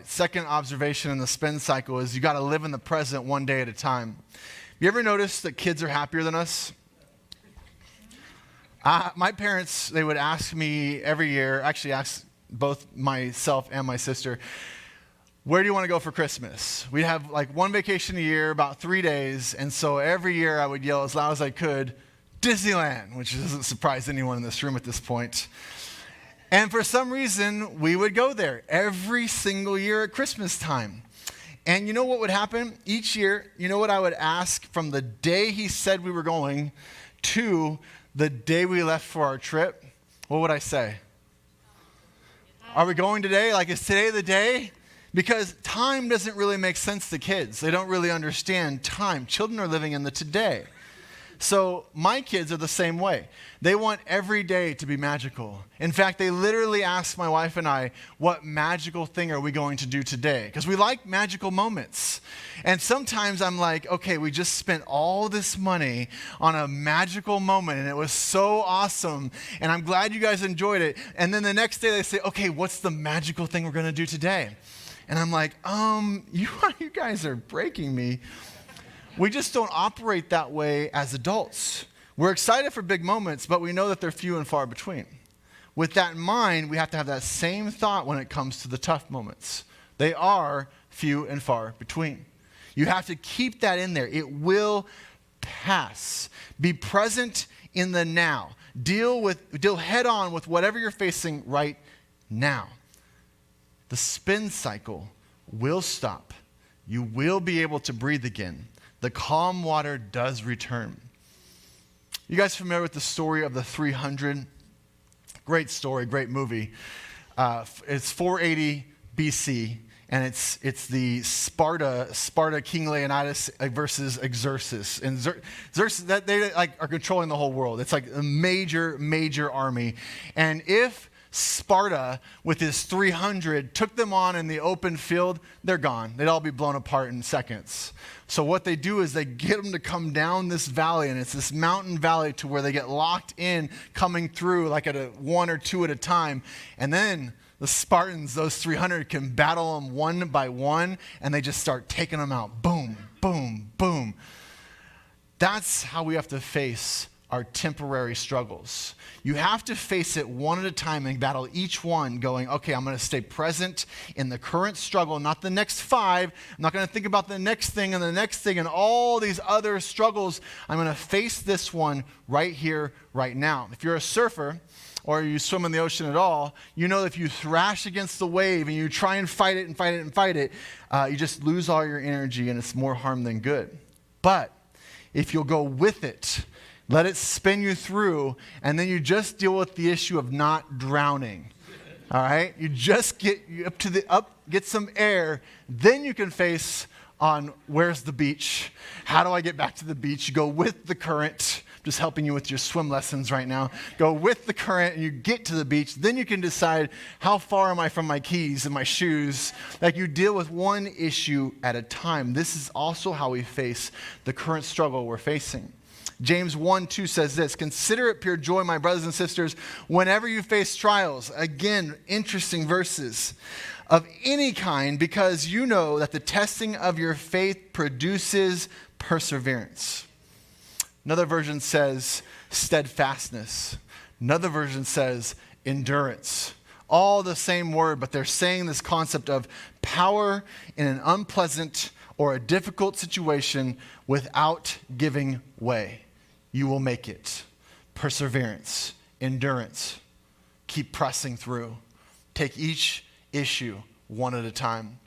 Second observation in the spin cycle is you got to live in the present one day at a time. You ever notice that kids are happier than us? My parents, they would ask me every year, actually ask both myself and my sister, where do you want to go for Christmas? We'd have like one vacation a year, about 3 days, and so every year I would yell as loud as I could, Disneyland, which doesn't surprise anyone in this room at this point. And for some reason, we would go there every single year at Christmas time. And you know what would happen? Each year, you know what I would ask from the day he said we were going to the day we left for our trip? What would I say? Are we going today? Like, is today the day? Because time doesn't really make sense to kids. They don't really understand time. Children are living in the today. So my kids are the same way. They want every day to be magical. In fact, they literally ask my wife and I, what magical thing are we going to do today? Because we like magical moments. And sometimes I'm like, okay, we just spent all this money on a magical moment and it was so awesome. And I'm glad you guys enjoyed it. And then the next day they say, okay, what's the magical thing we're going to do today? And I'm like, you guys are breaking me. We just don't operate that way as adults. We're excited for big moments, but we know that they're few and far between. With that in mind, we have to have that same thought when it comes to the tough moments. They are few and far between. You have to keep that in there. It will pass. Be present in the now. Deal head on with whatever you're facing right now. The spin cycle will stop. You will be able to breathe again. The calm water does return. You guys familiar with the story of the 300? Great story, great movie. It's 480 BC, and it's the Sparta King Leonidas versus Xerxes. And Xerxes, they are controlling the whole world. It's like a major army. And if Sparta, with his 300, took them on in the open field, they're gone. They'd all be blown apart in seconds. So what they do is they get them to come down this valley, and it's this mountain valley to where they get locked in, coming through like at one or two at a time. And then the Spartans, those 300, can battle them one by one, and they just start taking them out. Boom, boom, boom. That's how we have to face our temporary struggles. You have to face it one at a time and battle each one going, okay, I'm going to stay present in the current struggle, not the next 5. I'm not going to think about the next thing and the next thing and all these other struggles. I'm going to face this one right here, right now. If you're a surfer or you swim in the ocean at all, you know that if you thrash against the wave and you try and fight it, you just lose all your energy and it's more harm than good. But if you'll go with it, let it spin you through, and then you just deal with the issue of not drowning. All right? You just get get some air, then you can face on where's the beach? How do I get back to the beach? You go with the current. Just helping you with your swim lessons right now. Go with the current and you get to the beach. Then you can decide how far am I from my keys and my shoes. Like, you deal with one issue at a time. This is also how we face the current struggle we're facing. James 1:2 says this, consider it pure joy, my brothers and sisters, whenever you face trials. Again, interesting verses of any kind, because you know that the testing of your faith produces perseverance. Another version says steadfastness. Another version says endurance. All the same word, but they're saying this concept of power in an unpleasant or a difficult situation without giving way. You will make it. Perseverance, endurance. Keep pressing through. Take each issue one at a time.